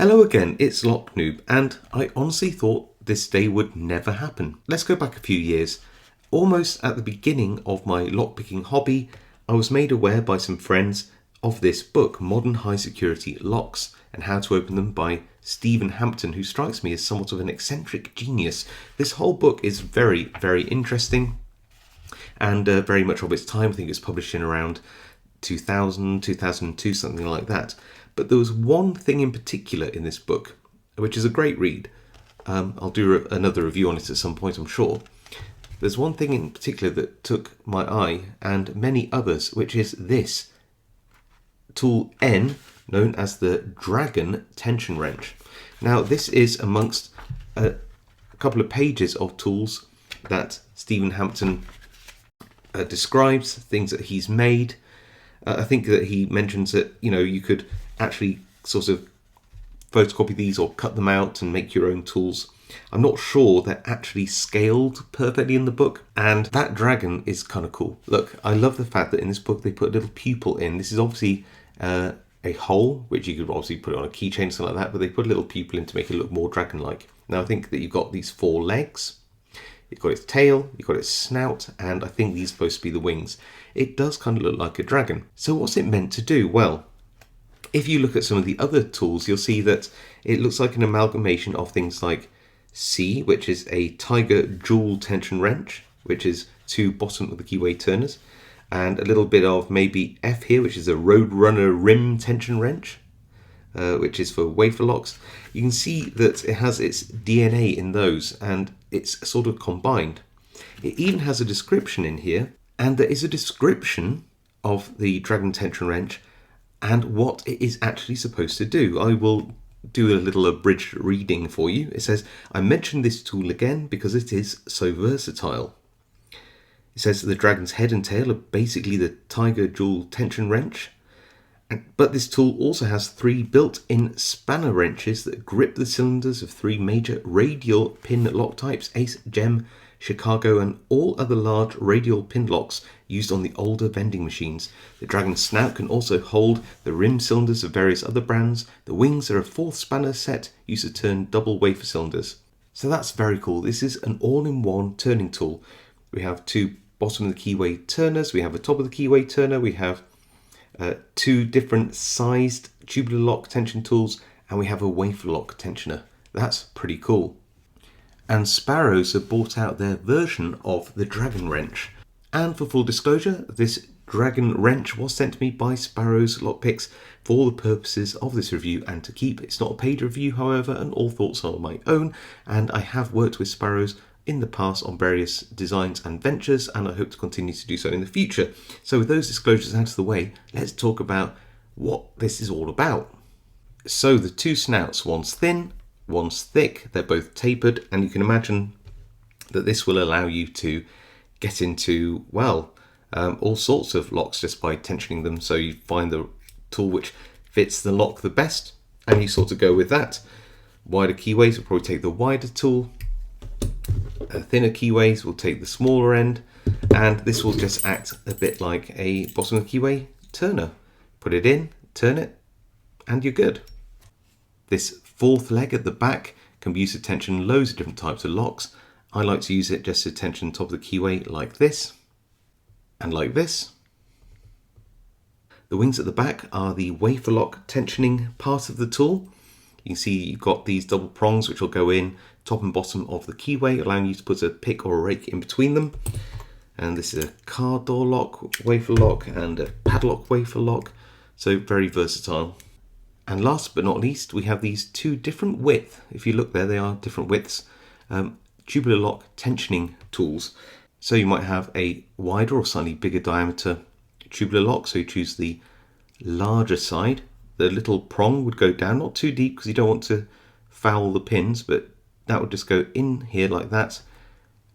Hello again, it's Noob, and I honestly thought this day would never happen. Let's go back a few years. Almost at the beginning of my lockpicking hobby, I was made aware by some friends of this book, Modern High Security Locks and How to Open Them by Stephen Hampton, who strikes me as somewhat of an eccentric genius. This whole book is very, very interesting and very much of its time. I think it was published in around 2000, 2002, something like that. But there was one thing in particular in this book, which is a great read. I'll do another review on it at some point, I'm sure. There's one thing in particular that took my eye and many others, which is this tool N, known as the Dragon Tension Wrench. Now, this is amongst a couple of pages of tools that Stephen Hampton describes, things that he's made. I think that he mentions that, you could actually sort of photocopy these or cut them out and make your own tools. I'm not sure they're actually scaled perfectly in the book, and that dragon is kind of cool. Look, I love the fact that in this book they put a little pupil in. This is obviously a hole, which you could obviously put it on a keychain or something like that, but they put a little pupil in to make it look more dragon-like. Now I think that you've got these four legs. You've got its tail, you've got its snout, and I think these are supposed to be the wings. It does kind of look like a dragon. So what's it meant to do? Well, if you look at some of the other tools, you'll see that it looks like an amalgamation of things like C, which is a Tiger Jewel tension wrench, which is two bottom of the keyway turners, and a little bit of maybe F here, which is a Roadrunner rim tension wrench, which is for wafer locks. You can see that it has its DNA in those, and it's sort of combined. It even has a description in here, and there is a description of the Dragon Tension Wrench and what it is actually supposed to do. I will do a little abridged reading for you. It says, I mentioned this tool again because it is so versatile. It says that the dragon's head and tail are basically the Tiger Jewel tension wrench, but this tool also has three built-in spanner wrenches that grip the cylinders of three major radial pin lock types, Ace, Gem, Chicago, and all other large radial pin locks used on the older vending machines. The Dragon's snout can also hold the rim cylinders of various other brands. The wings are a fourth spanner set used to turn double wafer cylinders. So that's very cool. This is an all-in-one turning tool. We have two bottom of the keyway turners, we have a top of the keyway turner, we have two different sized tubular lock tension tools, and we have a wafer lock tensioner. That's pretty cool. And Sparrows have brought out their version of the Dragon Wrench. And for full disclosure, this Dragon Wrench was sent to me by Sparrows Lockpicks for the purposes of this review and to keep. It's not a paid review, however, and all thoughts are my own, and I have worked with Sparrows in the past on various designs and ventures, and I hope to continue to do so in the future. So with those disclosures out of the way, let's talk about what this is all about. So the two snouts, one's thin, one's thick, they're both tapered, and you can imagine that this will allow you to get into, well, all sorts of locks just by tensioning them. So you find the tool which fits the lock the best, and you sort of go with that. Wider keyways will probably take the wider tool. Thinner keyways will take the smaller end, and this will just act a bit like a bottom of the keyway turner. Put it in, turn it, and you're good. This fourth leg at the back can be used to tension loads of different types of locks. I like to use it just to tension top of the keyway like this and like this. The wings at the back are the wafer lock tensioning part of the tool. You can see you've got these double prongs which will go in top and bottom of the keyway, allowing you to put a pick or a rake in between them. And this is a car door lock wafer lock and a padlock wafer lock, so very versatile. And last but not least, we have these two different width. If you look there, they are different widths. Tubular lock tensioning tools. So you might have a wider or slightly bigger diameter tubular lock, so you choose the larger side. The little prong would go down, not too deep because you don't want to foul the pins, but that would just go in here like that,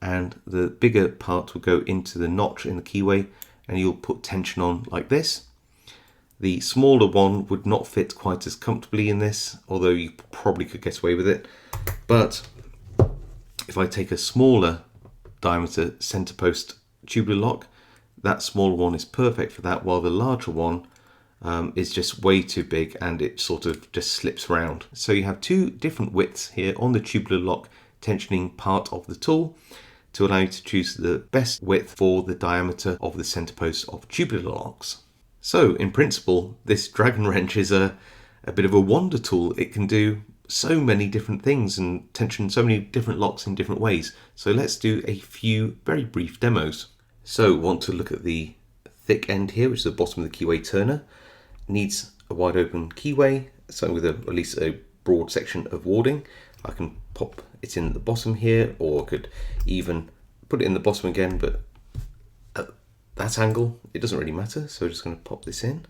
and the bigger part will go into the notch in the keyway, and you'll put tension on like this. The smaller one would not fit quite as comfortably in this, although you probably could get away with it. But if I take a smaller diameter center post tubular lock, that smaller one is perfect for that, while the larger one is just way too big and it sort of just slips around. So you have two different widths here on the tubular lock tensioning part of the tool to allow you to choose the best width for the diameter of the center post of tubular locks. So in principle, this dragon wrench is a bit of a wonder tool. It can do so many different things and tension so many different locks in different ways. So let's do a few very brief demos. So want to look at the thick end here, which is the bottom of the keyway turner. Needs a wide open keyway, something with at least a broad section of warding. I can pop it in at the bottom here, or I could even put it in the bottom again, but at that angle, it doesn't really matter. So I'm just going to pop this in,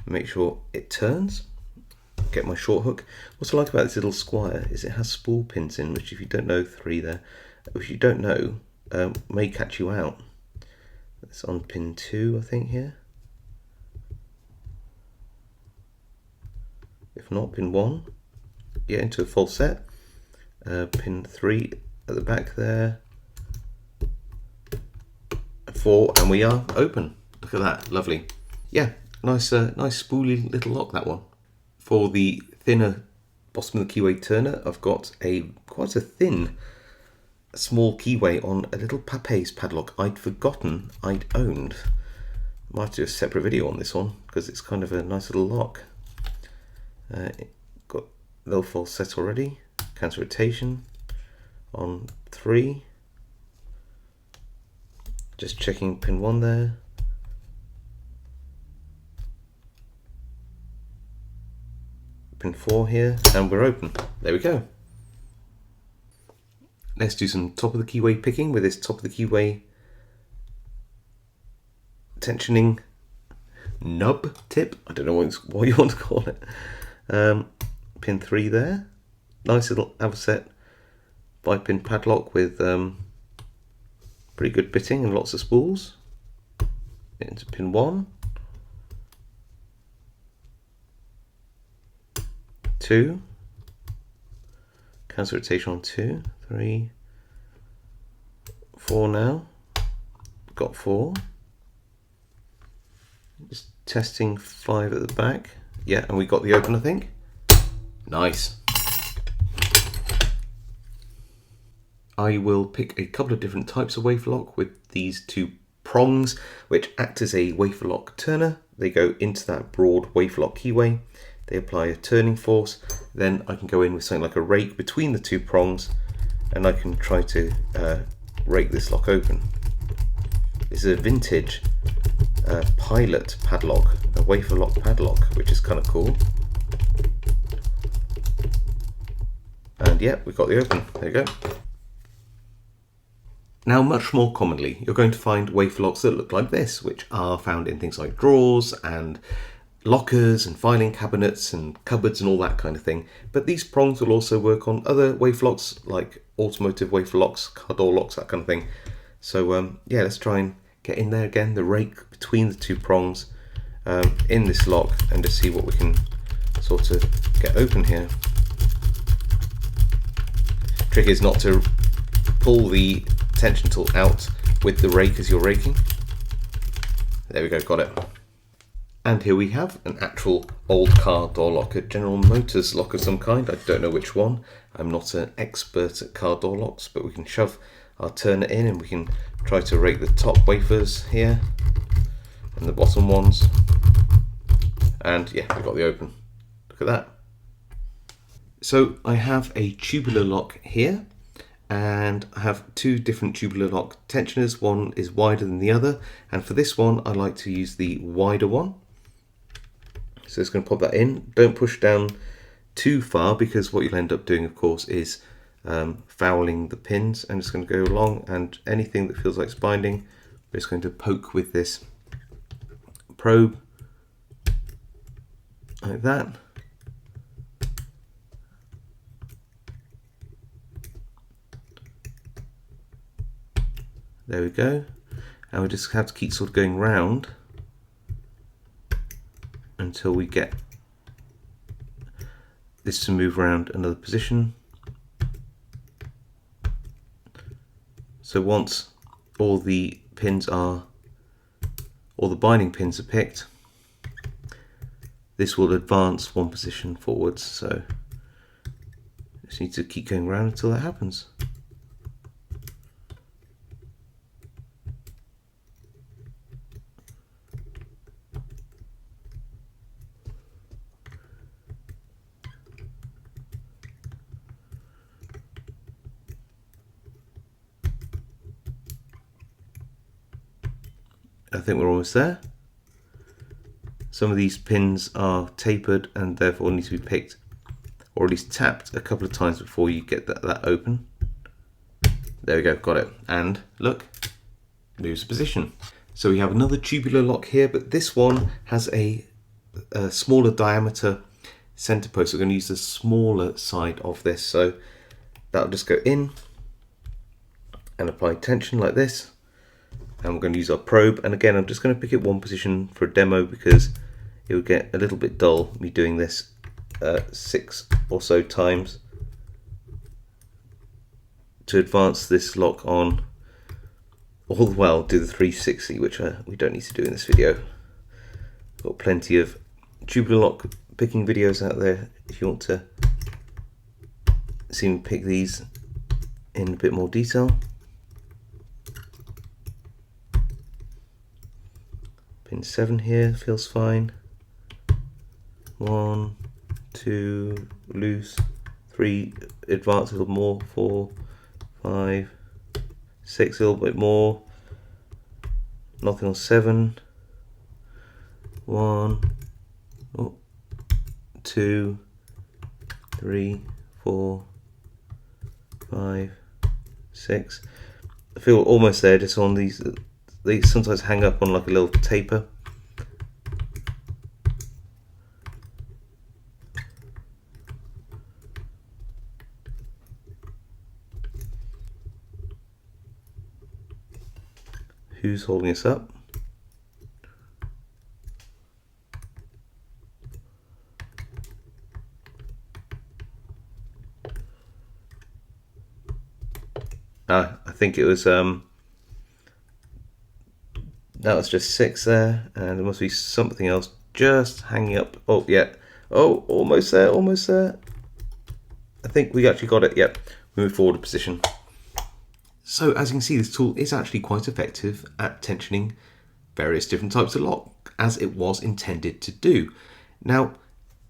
make sure it turns, get my short hook. What I like about this little squire is it has spool pins in, which if you don't know, 3 there, which you don't know, may catch you out. It's on pin 2, I think, here. If not, pin 1, get into a false set. Pin 3 at the back there. 4, and we are open. Look at that, lovely. Yeah, nice spooly little lock, that one. For the thinner bottom of the keyway turner, I've got quite a thin, small keyway on a little Pape's padlock I'd forgotten I'd owned. Might have to do a separate video on this one because it's kind of a nice little lock. Got a little false set already. Counter rotation on 3. Just checking pin 1 there. Pin 4 here, and we're open. There we go. Let's do some top of the keyway picking with this top of the keyway tensioning nub tip. I don't know what you want to call it. Pin 3 there. Nice little Avocet 5-pin padlock with pretty good bitting and lots of spools. Into pin 1. 2. Counter rotation on 2. 3. 4 now. Got 4. Just testing 5 at the back. Yeah, and we got the open, I think. Nice. I will pick a couple of different types of wafer lock with these 2 prongs, which act as a wafer lock turner. They go into that broad wafer lock keyway. They apply a turning force. Then I can go in with something like a rake between the 2 prongs, and I can try to rake this lock open. This is a vintage pilot padlock, a wafer lock padlock, which is kind of cool. And yeah, we've got the open. There you go. Now, much more commonly, you're going to find wafer locks that look like this, which are found in things like drawers and lockers and filing cabinets and cupboards and all that kind of thing. But these prongs will also work on other wafer locks, like automotive wafer locks, car door locks, that kind of thing. So yeah, let's try and get in there again, the rake between the 2 prongs in this lock, and just see what we can sort of get open here. Trick is not to pull the tension tool out with the rake as you're raking. There we go, got it. And here we have an actual old car door lock, a General Motors lock of some kind. I don't know which one. I'm not an expert at car door locks, but we can shove our turner in and we can try to rake the top wafers here and the bottom ones. And yeah, we've got the open. Look at that. So I have a tubular lock here, and I have 2 different tubular lock tensioners. One is wider than the other, and for this one I like to use the wider one. So it's going to pop that in. Don't push down too far, because what you'll end up doing, of course, is fouling the pins. I'm just going to go along, and anything that feels like it's binding, we're just going to poke with this probe like that. There we go. And we just have to keep sort of going round until we get this to move around another position. So once all the binding pins are picked, this will advance one position forwards, so just need to keep going around until that happens. I think we're almost there. Some of these pins are tapered and therefore need to be picked, or at least tapped a couple of times before you get that open. There we go, got it. And look, moves position. So we have another tubular lock here, but this one has a smaller diameter center post. We're going to use the smaller side of this. So that'll just go in and apply tension like this. And we're going to use our probe. And again, I'm just going to pick it one position for a demo because it would get a little bit dull me doing this 6 or so times to advance this lock on. All the while do the 360, which we don't need to do in this video. Got plenty of tubular lock picking videos out there if you want to see me pick these in a bit more detail. Pin 7 here feels fine. 1, 2, loose, 3, advance a little more, 4, 5, 6, a little bit more, nothing on 7, 1, 2, 3, 4, 5, 6. I feel almost there just on these. They sometimes hang up on like a little taper. Who's holding us up? I think it was that was just 6 there, and there must be something else just hanging up. Oh yeah, oh, almost there, almost there. I think we actually got it. Yep, we move forward a position. So as you can see, this tool is actually quite effective at tensioning various different types of lock, as it was intended to do. Now,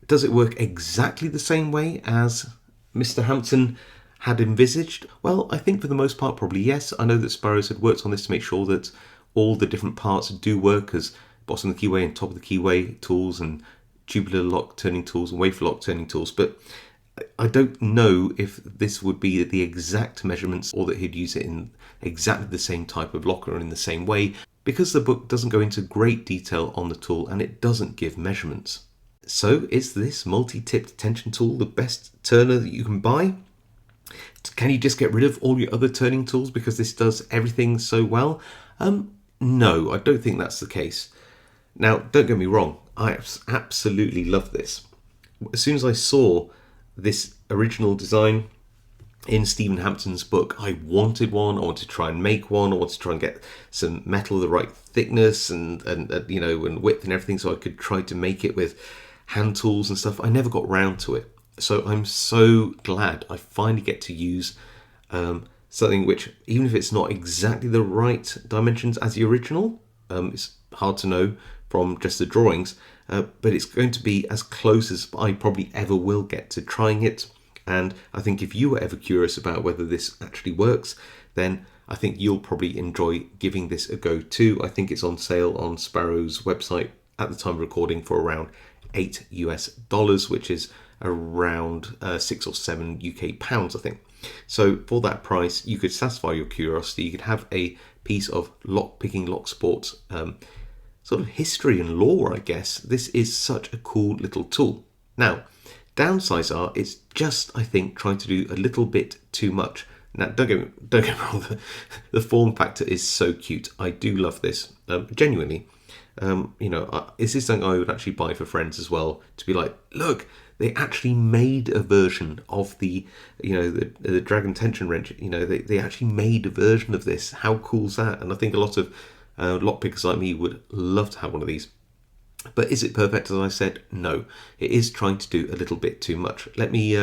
does it work exactly the same way as Mr. Hampton had envisaged? Well, I think for the most part, probably yes. I know that Sparrows had worked on this to make sure that all the different parts do work, as bottom of the keyway and top of the keyway tools and tubular lock turning tools and wafer lock turning tools, but I don't know if this would be the exact measurements or that he'd use it in exactly the same type of locker or in the same way, because the book doesn't go into great detail on the tool and it doesn't give measurements. So is this multi-tipped tension tool the best turner that you can buy? Can you just get rid of all your other turning tools because this does everything so well? No, I don't think that's the case. Now, don't get me wrong, I absolutely love this. As soon as I saw this original design in Stephen Hampton's book, I wanted one. I wanted to try and make one. I wanted to try and get some metal of the right thickness and you know, and width and everything, so I could try to make it with hand tools and stuff. I never got round to it. So I'm so glad I finally get to use something which, even if it's not exactly the right dimensions as the original, it's hard to know from just the drawings, but it's going to be as close as I probably ever will get to trying it. And I think if you were ever curious about whether this actually works, then I think you'll probably enjoy giving this a go too. I think it's on sale on Sparrow's website at the time of recording for around $8 US, which is around 6 or 7 UK pounds, I think. So for that price, you could satisfy your curiosity. You could have a piece of lockpicking, locksport sort of history and lore, I guess. This is such a cool little tool. Now, downsides are it's just, I think, trying to do a little bit too much. Now, don't get me wrong, the form factor is so cute. I do love this, genuinely. You know, this is something I would actually buy for friends as well, to be like, look, they actually made a version of the, you know, the Dragon Tension Wrench. You know, they actually made a version of this. How cool is that? And I think a lot of lockpickers like me would love to have one of these. But is it perfect? As I said, no. It is trying to do a little bit too much. Let me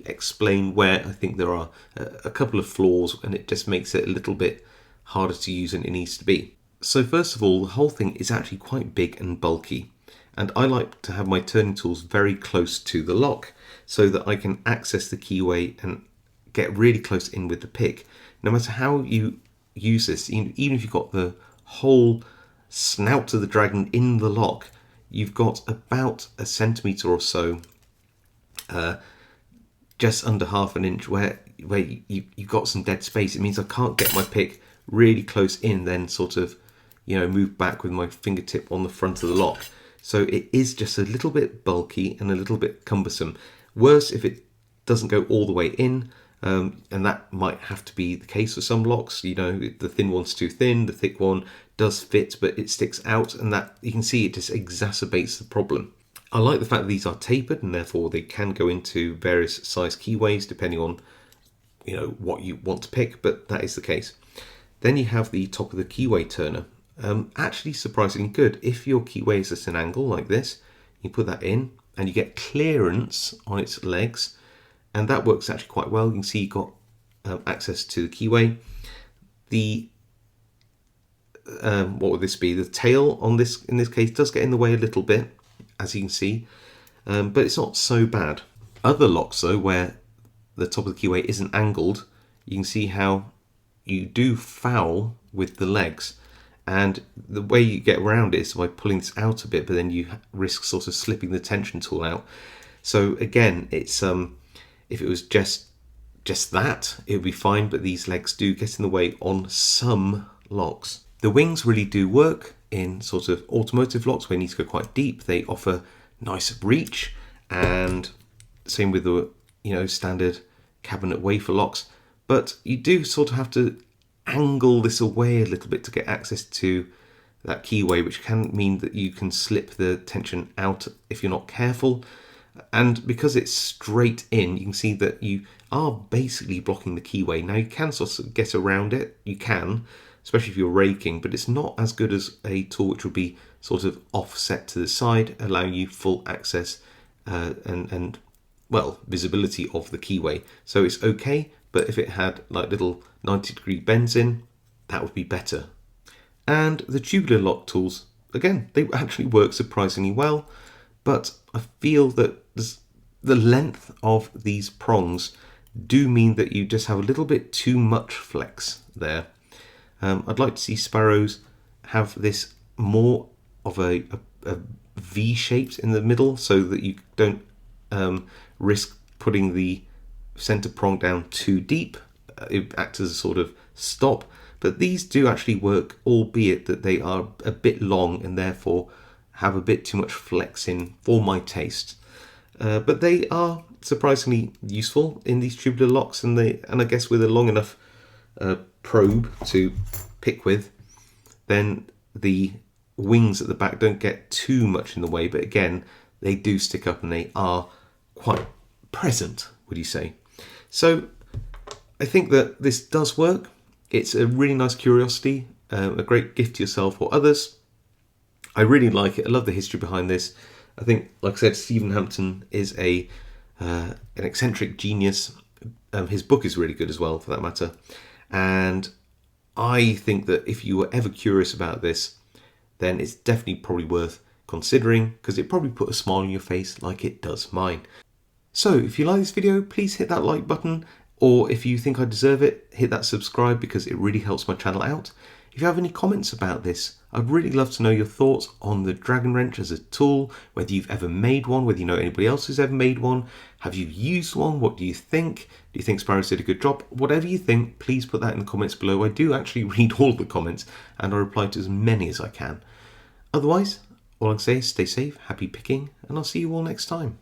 explain where I think there are a couple of flaws, and it just makes it a little bit harder to use than it needs to be. So first of all, the whole thing is actually quite big and bulky, and I like to have my turning tools very close to the lock so that I can access the keyway and get really close in with the pick. No matter how you use this, even if you've got the whole snout of the dragon in the lock, you've got about a centimetre or so, just under half an inch, where you've got some dead space. It means I can't get my pick really close in, then sort of, move back with my fingertip on the front of the lock. So it is just a little bit bulky and a little bit cumbersome. Worse if it doesn't go all the way in, and that might have to be the case for some locks. The thin one's too thin, the thick one does fit, but it sticks out, and that you can see it just exacerbates the problem. I like the fact that these are tapered, and therefore they can go into various size keyways depending on what you want to pick, but that is the case. Then you have the top of the keyway turner. Actually surprisingly good. If your keyway is at an angle like this, you put that in and you get clearance on its legs, and that works actually quite well. You can see you've got access to the keyway. The what would this be? The tail on this, in this case, does get in the way a little bit, as you can see, but it's not so bad. Other locks though, where the top of the keyway isn't angled, you can see how you do foul with the legs, and the way you get around it is by pulling this out a bit, but then you risk sort of slipping the tension tool out. So again, it's if it was just that, it would be fine, but these legs do get in the way on some locks. The wings really do work in sort of automotive locks where you need to go quite deep. They offer nice reach, and same with the standard cabinet wafer locks, but you do sort of have to angle this away a little bit to get access to that keyway, which can mean that you can slip the tension out if you're not careful. And because it's straight in, you can see that you are basically blocking the keyway. Now you can sort of get around it, you can, especially if you're raking, but it's not as good as a tool which would be sort of offset to the side, allowing you full access and visibility of the keyway. So it's okay, but if it had like little 90-degree bends in, that would be better. And the tubular lock tools, again, they actually work surprisingly well, but I feel that the length of these prongs do mean that you just have a little bit too much flex there. I'd like to see Sparrows have this more of a V shaped in the middle, so that you don't risk putting the center prong down too deep. It acts as a sort of stop, but these do actually work, albeit that they are a bit long and therefore have a bit too much flex in for my taste. But they are surprisingly useful in these tubular locks, and I guess with a long enough probe to pick with, then the wings at the back don't get too much in the way, but again, they do stick up and they are quite present, would you say? So I think that this does work. It's a really nice curiosity, a great gift to yourself or others. I really like it. I love the history behind this. I think, like I said, Stephen Hampton is an eccentric genius. His book is really good as well, for that matter. And I think that if you were ever curious about this, then it's definitely probably worth considering, because it probably put a smile on your face like it does mine. So if you like this video, please hit that like button, or if you think I deserve it, hit that subscribe, because it really helps my channel out. If you have any comments about this, I'd really love to know your thoughts on the Dragon Wrench as a tool, whether you've ever made one, whether you know anybody else who's ever made one. Have you used one? What do you think? Do you think Sparrows did a good job? Whatever you think, please put that in the comments below. I do actually read all the comments, and I reply to as many as I can. Otherwise, all I can say is stay safe, happy picking, and I'll see you all next time.